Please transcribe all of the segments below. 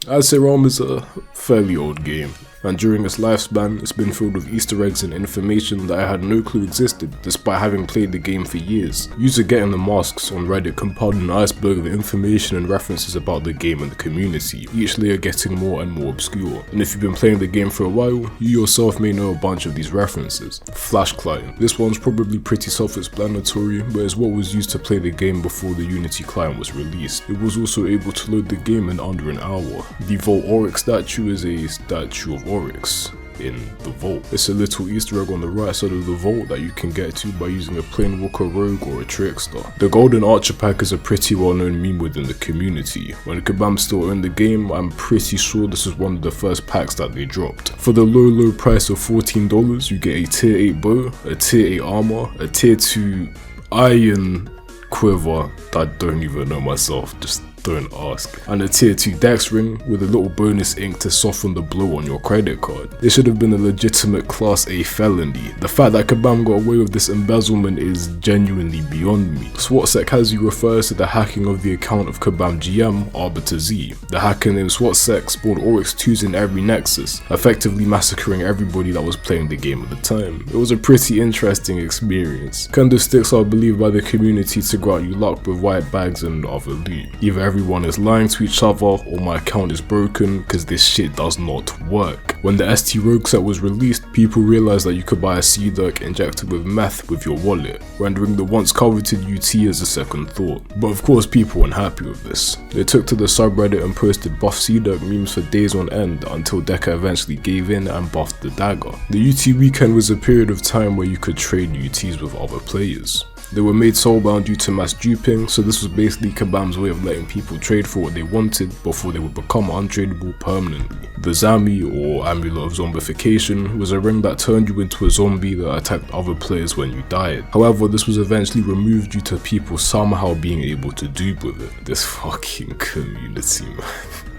I'd say Realm is a fairly old game, and during its lifespan, it's been filled with Easter eggs and information that I had no clue existed, despite having played the game for years. User Getting the Masks on Reddit compiled an iceberg of information and references about the game and the community, each layer getting more and more obscure. And if you've been playing the game for a while, you yourself may know a bunch of these references. Flash Client. This one's probably pretty self-explanatory, but it's what was used to play the game before the Unity client was released. It was also able to load the game in under an hour. The Vault Auric statue is a statue of Auric in the vault. It's a little Easter egg on the right side of the vault that you can get to by using a Planewalker Rogue or a Trickster. The Golden Archer pack is a pretty well known meme within the community. When Kabam still owned the game, I'm pretty sure this is one of the first packs that they dropped. For the low price of $14, you get a tier 8 bow, a tier 8 armor, a tier 2 iron quiver that I don't even know myself, just don't ask, and a tier 2 dex ring with a little bonus ink to soften the blow on your credit card. This should have been a legitimate class A felony. The fact that Kabam got away with this embezzlement is genuinely beyond me. SWATSec has you refers to the hacking of the account of Kabam GM Arbiter Z. The hacker named SWATSec spawned Auric's 2s in every nexus, effectively massacring everybody that was playing the game at the time. It was a pretty interesting experience. Kendo sticks are believed by the community to grant you luck with white bags and other loot. Either everyone is lying to each other or my account is broken because this shit does not work. When the ST Rogue set was released, people realized that you could buy a C-Dirk injected with meth with your wallet, rendering the once coveted UT as a second thought. But of course people weren't happy with this. They took to the subreddit and posted buff C-Dirk memes for days on end until Deca eventually gave in and buffed the dagger. The UT weekend was a period of time where you could trade UTs with other players. They were made soulbound due to mass duping, so this was basically Kabam's way of letting people trade for what they wanted before they would become untradeable permanently. The Zami, or Amulet of Zombification, was a ring that turned you into a zombie that attacked other players when you died. However, this was eventually removed due to people somehow being able to dupe with it. This fucking community, man.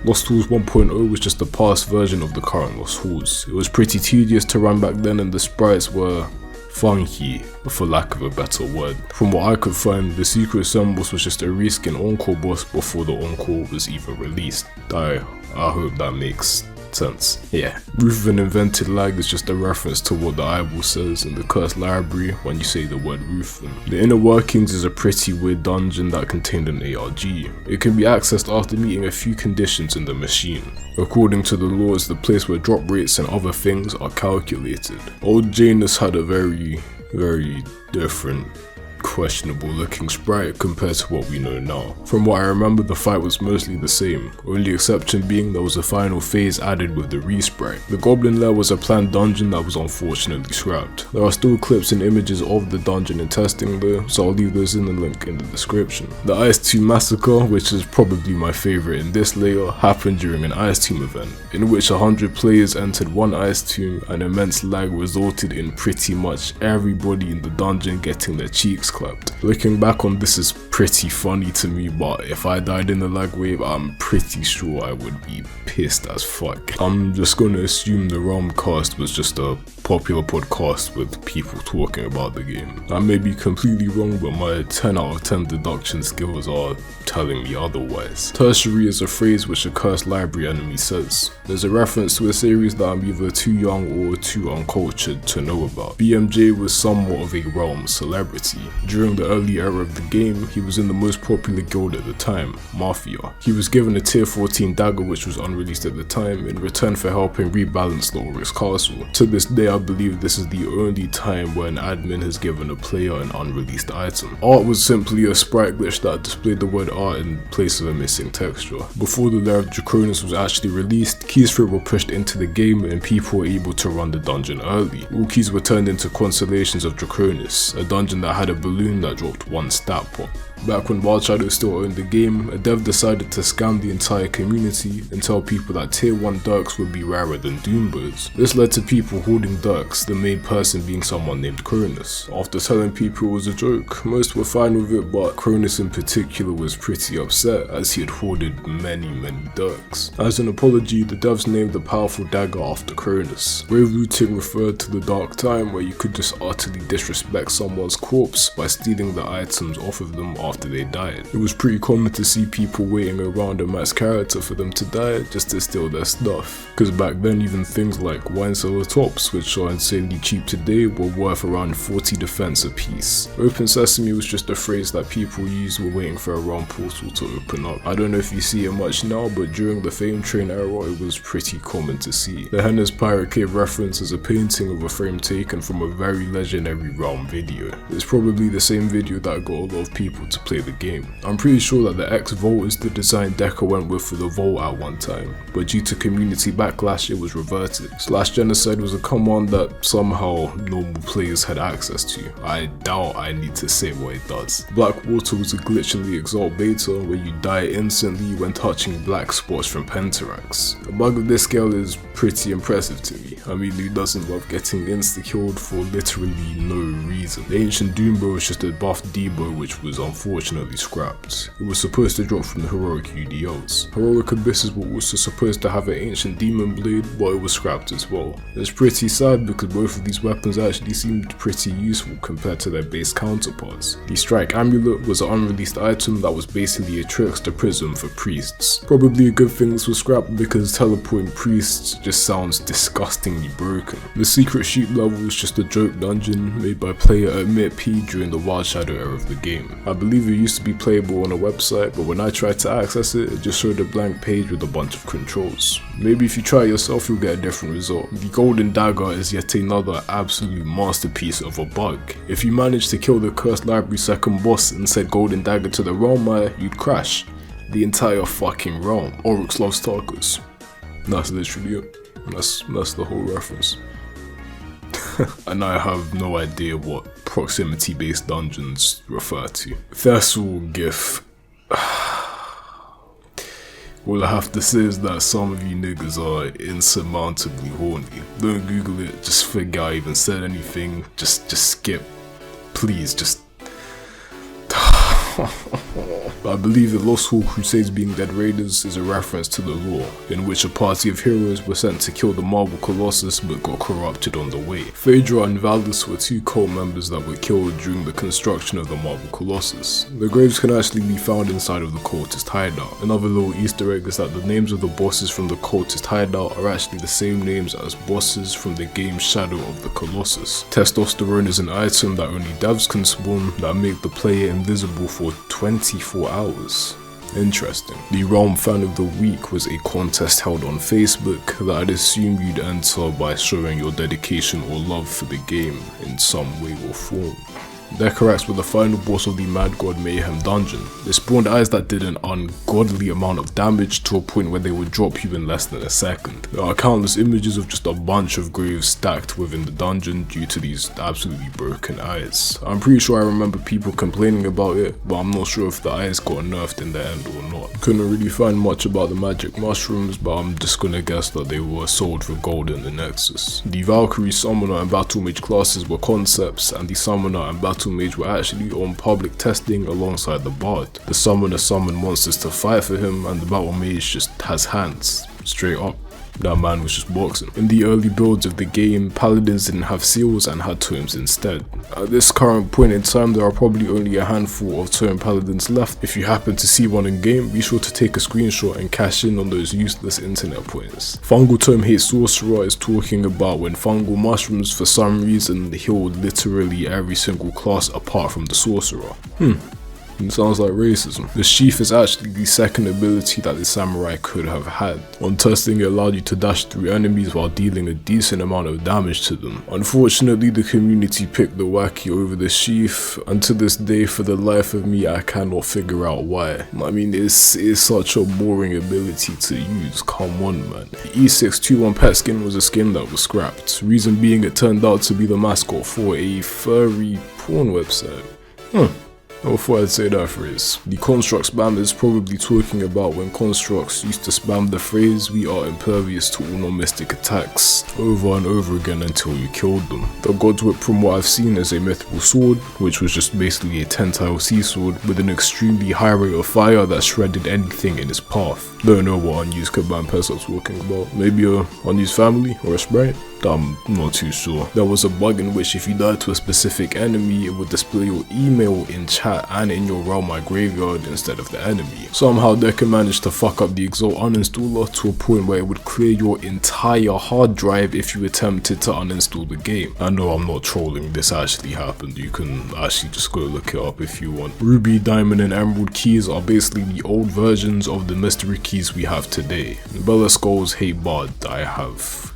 Lost Halls 1.0 was just a past version of the current Lost Halls. It was pretty tedious to run back then and the sprites were funky, for lack of a better word. From what I could find, the Secret Sun boss was just a reskin Encore boss before the Encore was even released. I hope that makes sense. Yeah. Roof of an Invented Lag is just a reference to what the eyeball says in the cursed library when you say the word roof. The Inner Workings is a pretty weird dungeon that contained an ARG. It can be accessed after meeting a few conditions in the machine. According to the law, it's the place where drop rates and other things are calculated. Old Janus had a very different, questionable looking sprite compared to what we know now. From what I remember, the fight was mostly the same, only exception being there was a final phase added with the re-sprite. The Goblin Lair was a planned dungeon that was unfortunately scrapped. There are still clips and images of the dungeon in testing though, so I'll leave those in the link in the description. The Ice Tomb Massacre, which is probably my favourite in this layer, happened during an Ice Tomb event, in which 100 players entered one Ice Tomb and immense lag resulted in pretty much everybody in the dungeon getting their cheeks clapped. Looking back on this is pretty funny to me, but if I died in the lag wave, I'm pretty sure I would be pissed as fuck. I'm just gonna assume the Realm cast was just a popular podcast with people talking about the game. I may be completely wrong, but my 10 out of 10 deduction skills are telling me otherwise. Tertiary is a phrase which a cursed library enemy says. There's a reference to a series that I'm either too young or too uncultured to know about. BMJ was somewhat of a Realm celebrity. During the early era of the game, he was in the most popular guild at the time, Mafia. He was given a tier 14 dagger which was unreleased at the time in return for helping rebalance the Auric's castle. To this day, I believe this is the only time where an admin has given a player an unreleased item. Art was simply a sprite glitch that displayed the word art in place of a missing texture. Before the Lair of Draconis was actually released, keys for it were pushed into the game and people were able to run the dungeon early. All keys were turned into Constellations of Draconis, a dungeon that had a balloon that dropped one stat pot. Back when Wild Shadow still owned the game, a dev decided to scam the entire community and tell people that tier 1 Dirks would be rarer than Doombells. This led to people hoarding Dirks, the main person being someone named Cronus. After telling people it was a joke, most were fine with it, but Cronus in particular was pretty upset as he had hoarded many Dirks. As an apology, the devs named the powerful dagger after Cronus. Grave looting referred to the dark time where you could just utterly disrespect someone's corpse by stealing the items off of them after they died. It was pretty common to see people waiting around a max character for them to die just to steal their stuff, because back then even things like wine cellar tops, which are insanely cheap today, were worth around 40 defense a piece. Open sesame was just a phrase that people used when waiting for a round portal to open up. I don't know if you see it much now, but during the Fame Train era it was pretty common to see. The Henna's Pirate Cave reference is a painting of a frame taken from a very legendary realm video. It's probably the same video that got a lot of people to play the game. I'm pretty sure that the X Vault is the design Decker went with for the Vault at one time, but due to community backlash it was reverted. Genocide was a command that somehow normal players had access to. I doubt I need to say what it does. Black Water was a glitch in the Exalt beta where you die instantly when touching black spots from Pentarax. A bug of this scale is pretty impressive to me. I mean, who doesn't love getting insta-killed for literally no reason? The ancient Doombell was just a buffed debo which was unfortunately scrapped. It was supposed to drop from the heroic UDLs. Heroic Abysses were also supposed to have an ancient demon blade, but it was scrapped as well. It's pretty sad because both of these weapons actually seemed pretty useful compared to their base counterparts. The Strike Amulet was an unreleased item that was basically a trickster prism for priests. Probably a good thing this was scrapped because teleporting priests just sounds disgustingly broken. The Secret Sheep level was just a joke dungeon made by player Admit P during the Wild Shadow era of the game. I believe it used to be playable on a website, but when I tried to access it, it just showed a blank page with a bunch of controls. Maybe if you try it yourself you'll get a different result. The Golden Dagger is yet another absolute masterpiece of a bug. If you manage to kill the Cursed Library second boss and set Golden Dagger to the realm eye, you'd crash the entire fucking realm. Auric loves tacos. That's literally it. That's the whole reference. And I have no idea what proximity based dungeons refer to. Thessal GIF. All I have to say is that some of you niggas are insurmountably horny. Don't Google it, just forget I even said anything, just skip. Please, just... I believe the Lost Hall Crusades being dead raiders is a reference to the lore, in which a party of heroes were sent to kill the Marble Colossus but got corrupted on the way. Phaedra and Valdus were two cult members that were killed during the construction of the Marble Colossus. The graves can actually be found inside of the cultist hideout. Another little Easter egg is that the names of the bosses from the cultist hideout are actually the same names as bosses from the game Shadow of the Colossus. Testosterone is an item that only devs can spawn that make the player invisible for 24 hours. Interesting. The Realm Fan of the Week was a contest held on Facebook that I'd assume you'd enter by showing your dedication or love for the game in some way or form. Decarax were the final boss of the Mad God Mayhem dungeon. They spawned eyes that did an ungodly amount of damage to a point where they would drop you in less than a second. There are countless images of just a bunch of graves stacked within the dungeon due to these absolutely broken eyes. I'm pretty sure I remember people complaining about it, but I'm not sure if the eyes got nerfed in the end or not. Couldn't really find much about the magic mushrooms, but I'm just gonna guess that they were sold for gold in the Nexus. The Valkyrie, Summoner and Battle Mage classes were concepts, and the Summoner and Battle Mage were actually on public testing alongside the Bard. The Summoner summoned monsters to fight for him, and the Battle Mage just has hands, straight up. That man was just boxing. In the early builds of the game, Paladins didn't have seals and had tomes instead. At this current point in time, there are probably only a handful of tome Paladins left. If you happen to see one in game, be sure to take a screenshot and cash in on those useless internet points. Fungal Tome Hate Sorcerer is talking about when fungal mushrooms for some reason healed literally every single class apart from the sorcerer. It sounds like racism. The sheath is actually the second ability that the samurai could have had. On testing, it allowed you to dash through enemies while dealing a decent amount of damage to them. Unfortunately, the community picked the wacky over the sheath, and to this day, for the life of me, I cannot figure out why. I mean, it's such a boring ability to use, come on man. The E621 pet skin was a skin that was scrapped. Reason being, it turned out to be the mascot for a furry porn website. I thought I'd say that phrase. The construct spam is probably talking about when constructs used to spam the phrase "we are impervious to all non-mystic attacks" over and over again until you killed them. The God's Whip, from what I've seen, is a mythical sword, which was just basically a tensile sea sword with an extremely high rate of fire that shredded anything in its path. Don't know what unused combined pests are talking about. Maybe a unused family or a sprite? I'm not too sure. There was a bug in which if you died to a specific enemy, it would display your email in chat and in your Realm My Graveyard instead of the enemy. Somehow Decker managed to fuck up the Exalt uninstaller to a point where it would clear your entire hard drive if you attempted to uninstall the game. I know I'm not trolling, this actually happened. You can actually just go look it up if you want. Ruby, Diamond and Emerald keys are basically the old versions of the mystery keys we have today. Bella Skull's Hate Bard, I have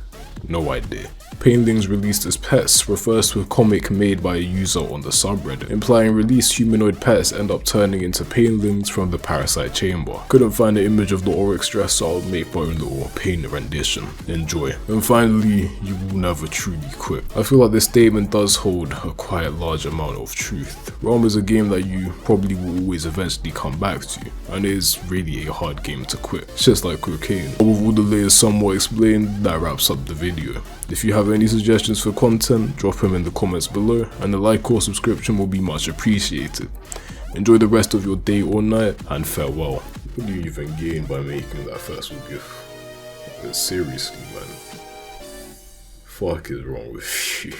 no idea. Painlings released as pets refers to a comic made by a user on the subreddit, implying released humanoid pets end up turning into painlings from the Parasite Chamber. Couldn't find an image of the Auric dress, so I'll make my own little paint rendition. Enjoy. And finally, you will never truly quit. I feel like this statement does hold a quite large amount of truth. Realm is a game that you probably will always eventually come back to, and it is really a hard game to quit. It's just like cocaine. But with all the layers somewhat explained, that wraps up the video. If you have any suggestions for content, drop them in the comments below, and a like or subscription will be much appreciated. Enjoy the rest of your day or night, and farewell. What do you even gain by making that festival gift? Seriously, man. Fuck is wrong with you?